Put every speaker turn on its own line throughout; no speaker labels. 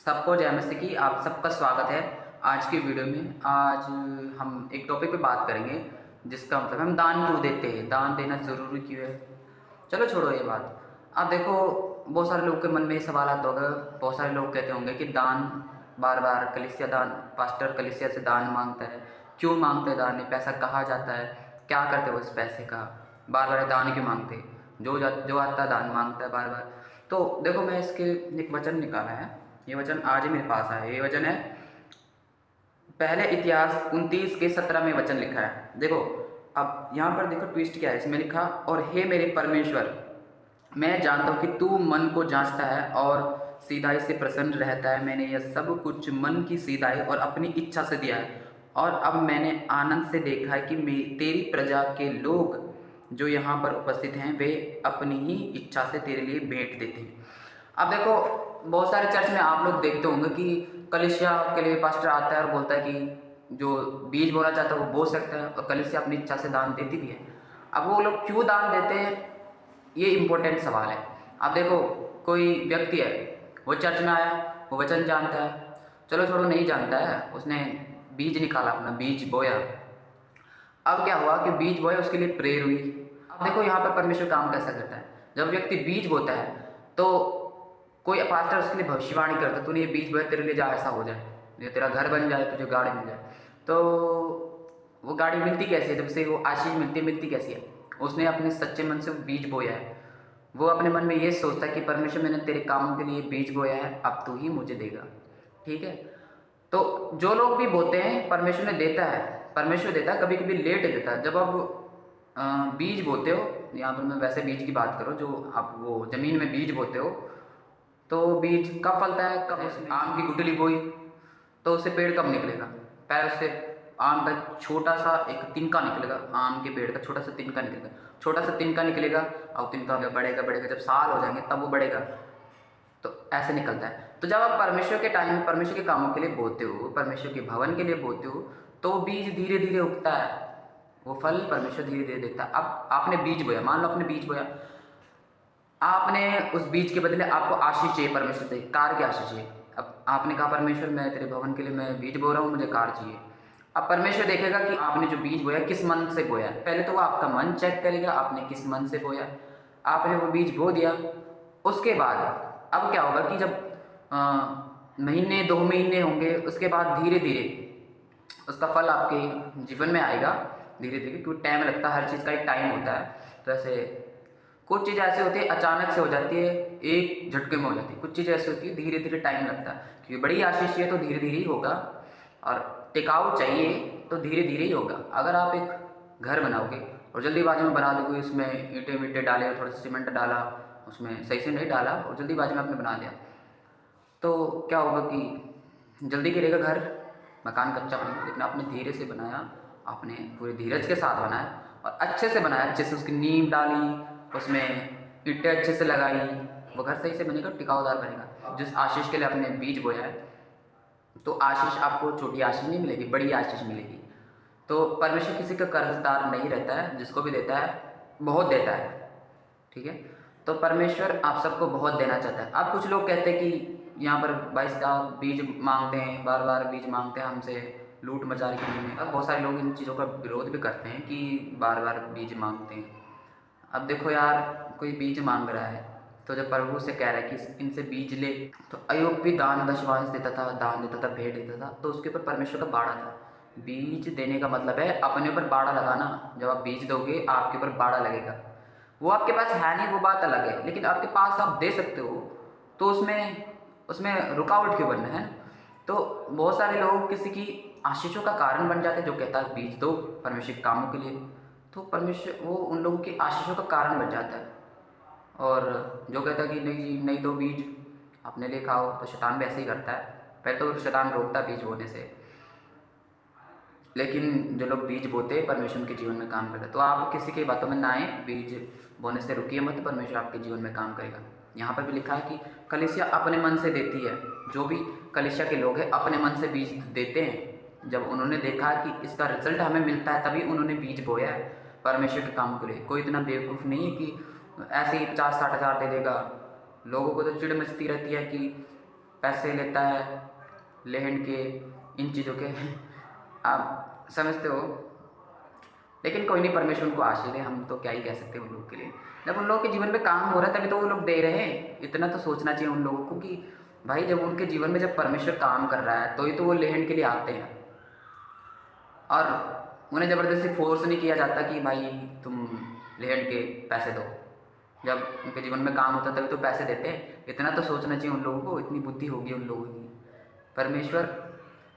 सबको जय मसीह की। आप सबका स्वागत है आज की वीडियो में। आज हम एक टॉपिक पे बात करेंगे जिसका मतलब हम दान क्यों देते हैं, दान देना ज़रूरी क्यों है। चलो छोड़ो ये बात। अब देखो, बहुत सारे लोगों के मन में ये सवाल आता होगा। बहुत सारे लोग कहते होंगे कि दान बार बार कलीसिया दान, पास्टर कलीसिया से दान मांगता है, क्यों मांगते हैं दान, ये पैसा कहाँ जाता है, क्या करते हो इस पैसे का, बार बार दान क्यों मांगते, जो आता है दान मांगता है बार बार। तो देखो, मैं इसके एक वचन निकाला है। ये वचन आज ही मेरे पास आया। ये वचन है पहले इतिहास 29 के 17 में वचन लिखा है। देखो, अब यहाँ पर देखो ट्विस्ट क्या है। इसमें लिखा, और हे मेरे परमेश्वर, मैं जानता हूँ कि तू मन को जांचता है और सीधाई से प्रसन्न रहता है। मैंने यह सब कुछ मन की सीधाई और अपनी इच्छा से दिया है, और अब मैंने आनंद से देखा है कि तेरी प्रजा के लोग जो यहाँ पर उपस्थित हैं वे अपनी ही इच्छा से तेरे लिए भेंट देते हैं। अब देखो, बहुत सारे चर्च में आप लोग देखते होंगे कि कलीसिया के लिए पास्टर आता है और बोलता है कि जो बीज बोना चाहता है वो बो सकता है, और कलीसिया अपनी इच्छा से दान देती भी है। अब वो लोग क्यों दान देते हैं, ये इम्पोर्टेंट सवाल है। अब देखो, कोई व्यक्ति है, वो चर्च में आया, वो वचन जानता है, चलो छोड़ो नहीं जानता है, उसने बीज निकाला, अपना बीज बोया। अब क्या हुआ कि बीज बोया, उसके लिए प्रेयर हुई। अब देखो यहाँ पर परमेश्वर काम कैसा करता है। जब व्यक्ति बीज बोता है तो कोई पास्टर उसके लिए भविष्यवाणी करता है, तूने ये बीज बोया, तेरे लिए जा ऐसा हो जाए, ये तेरा घर बन जाए, तुझे गाड़ी मिल जाए। तो वो गाड़ी मिलती कैसे है, जब से वो आशीष मिलती कैसी है। उसने अपने सच्चे मन से बीज बोया है। वो अपने मन में ये सोचता है कि परमेश्वर, मैंने तेरे कामों के लिए बीज बोया है, अब तू ही मुझे देगा। ठीक है। तो जो लोग भी बोते हैं, परमेश्वर ने देता है, परमेश्वर देता है, कभी कभी लेट देता है। जब आप बीज बोते हो, यहाँ पर मैं वैसे बीज की बात करूँ, जो आप वो ज़मीन में बीज बोते हो, तो बीज कब फलता है, कब उसमें आम की गुठली बोई तो उससे पेड़ कब निकलेगा। पैर उससे आम का छोटा सा एक तिनका निकलेगा, आम के पेड़ का छोटा सा तिनका निकलेगा, छोटा सा तिनका निकलेगा, और तिनका बढ़ेगा बढ़ेगा, जब साल हो जाएंगे तब वो बढ़ेगा। तो ऐसे निकलता है। तो जब आप परमेश्वर के टाइम, परमेश्वर के कामों के लिए बोते हो, परमेश्वर के भवन के लिए बोते हो, तो बीज धीरे धीरे उगता है, वो फल परमेश्वर धीरे धीरे देता है। अब आपने बीज बोया, मान लो आपने बीज बोया, आपने उस बीज के बदले आपको आशीष चाहिए परमेश्वर से, कार की आशीष चाहिए। अब आपने कहा, परमेश्वर मैं तेरे भवन के लिए मैं बीज बो रहा हूँ, मुझे कार चाहिए। अब परमेश्वर देखेगा कि आपने जो बीज बोया किस मन से बोया। पहले तो वो आपका मन चेक करेगा, आपने किस मन से बोया। आपने वो बीज बो दिया, उसके बाद अब क्या होगा कि जब महीने 2 महीने होंगे, उसके बाद धीरे धीरे उसका फल आपके जीवन में आएगा। धीरे धीरे, क्योंकि टाइम लगता है, हर चीज़ का एक टाइम होता है। तो ऐसे कुछ चीज़ ऐसी होती है अचानक से हो जाती है, एक झटके में हो जाती है। कुछ चीज़ ऐसी होती है धीरे धीरे टाइम लगता है, क्योंकि बड़ी आशीष चाहिए तो धीरे धीरे ही होगा, और टिकाऊ चाहिए तो धीरे धीरे ही होगा। अगर आप एक घर बनाओगे और जल्दीबाजी में बना दोगे, उसमें ईंटें वींटें डाले, थोड़ा सा सीमेंट डाला, उसमें सही से नहीं डाला और जल्दीबाजी में आपने बना दिया, तो क्या होगा कि जल्दी गिरेगा घर, मकान कच्चा बनेगा। लेकिन आपने धीरे से बनाया, आपने पूरे धीरज के साथ बनाया और अच्छे से बनाया, अच्छे से उसकी नींव डाली, उसमें ईंटें अच्छे से लगाई, वो घर सही से बनेगा, टिकाऊदार बनेगा। जिस आशीष के लिए आपने बीज बोया है, तो आशीष आपको छोटी आशीष नहीं मिलेगी, बड़ी आशीष मिलेगी। तो परमेश्वर किसी का कर्जदार नहीं रहता है, जिसको भी देता है बहुत देता है। ठीक है। तो परमेश्वर आप सबको बहुत देना चाहता है। अब कुछ लोग कहते हैं कि यहाँ पर भाई साहब बीज मांगते हैं, बार बार बीज मांगते हैं हमसे, लूट मचा के लिए। अब बहुत सारे लोग इन चीज़ों का विरोध भी करते हैं कि बार बार बीज मांगते हैं। अब देखो यार, कोई बीज मांग रहा है तो जब प्रभु से कह रहा है कि इनसे बीज ले, तो अय्यूब भी दान दशवांश देता था, दान देता था, भेंट देता था, तो उसके ऊपर परमेश्वर का बाड़ा था। बीज देने का मतलब है अपने ऊपर बाड़ा लगाना। जब आप बीज दोगे, आपके ऊपर बाड़ा लगेगा। वो आपके पास है नहीं, वो बात अलग है, लेकिन आपके पास आप दे सकते हो, तो उसमें उसमें रुकावट क्यों बनना है। तो बहुत सारे लोग किसी की आशीषों का कारण बन जाते हैं, जो कहता है बीज दो परमेश्वर के कामों के लिए, तो परमेश्वर वो उन लोगों की आशीषों का कारण बन जाता है। और जो कहता है कि नहीं नहीं दो बीज, अपने लिए खाओ, तो शैतान भी ऐसे ही करता है। पहले तो शैतान रोकता है बीज बोने से, लेकिन जो लोग बीज बोते हैं परमेश्वर उनके जीवन में काम करता है। तो आप किसी की बातों में ना आए, बीज बोने से रुकिए मत, परमेश्वर आपके जीवन में काम करेगा। यहाँ पर भी लिखा है कि कलीसिया अपने मन से देती है। जो भी कलीसिया के लोग हैं अपने मन से बीज देते हैं। जब उन्होंने देखा कि इसका रिजल्ट हमें मिलता है, तभी उन्होंने बीज बोया है परमेश्वर के काम के लिए। कोई इतना बेवकूफ़ नहीं है कि ऐसे ही 50-60 हज़ार दे देगा। लोगों को तो चिड़ मचती रहती है कि पैसे लेता है लैंड के, इन चीज़ों के आप समझते हो। लेकिन कोई नहीं, परमेश्वर उनको आशीष दे, हम तो क्या ही कह सकते हैं उन लोगों के लिए। जब उन लोगों के जीवन में काम हो रहा है तभी तो वो लोग दे रहे हैं। इतना तो सोचना चाहिए उन लोगों को कि भाई जब उनके जीवन में जब परमेश्वर काम कर रहा है तो ही तो वो लैंड के लिए आते हैं। और उन्हें ज़बरदस्ती फोर्स नहीं किया जाता कि भाई तुम लैंड के पैसे दो। जब उनके जीवन में काम होता है तभी तो पैसे देते हैं। इतना तो सोचना चाहिए उन लोगों को, इतनी बुद्धि होगी उन लोगों की। परमेश्वर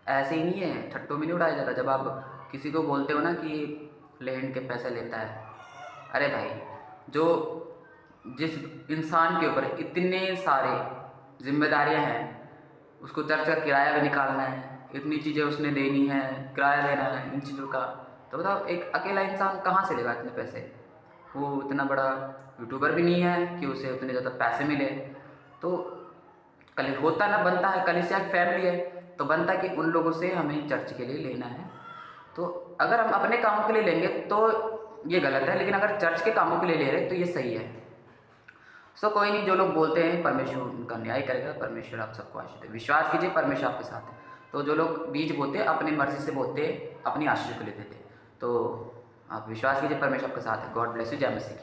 ऐसे ही नहीं है, ठट्टों में नहीं उड़ाया जाता। जब आप किसी को बोलते हो ना कि लैंड के पैसे लेता है, अरे भाई जो जिस इंसान के ऊपर इतने सारे जिम्मेदारियां हैं, उसको चर्च का किराया भी निकालना है, इतनी चीज़ें उसने देनी है, किराया देना है इन चीज़ों का, तो बताओ एक अकेला इंसान कहाँ से लेगा इतने पैसे। वो इतना बड़ा यूट्यूबर भी नहीं है कि उसे उतने ज़्यादा पैसे मिले। तो कल होता ना बनता है, कलीसिया की फैमिली है तो बनता है कि उन लोगों से हमें चर्च के लिए लेना है। तो अगर हम अपने कामों के लिए लेंगे तो ये गलत है, लेकिन अगर चर्च के कामों के लिए ले रहे हैं तो ये सही है। सो कोई नहीं, जो लोग बोलते हैं परमेश्वर उनका न्याय करेगा, परमेश्वर आप सबको आशीष दे। विश्वास कीजिए परमेश्वर आपके साथ है। तो जो लोग बीज बोते हैं अपनी मर्जी से बोते हैं, अपनी आशीष के लिए देते हैं। तो आप विश्वास कीजिए परमेश्वर आपके साथ है। God bless you. जय मसीह की।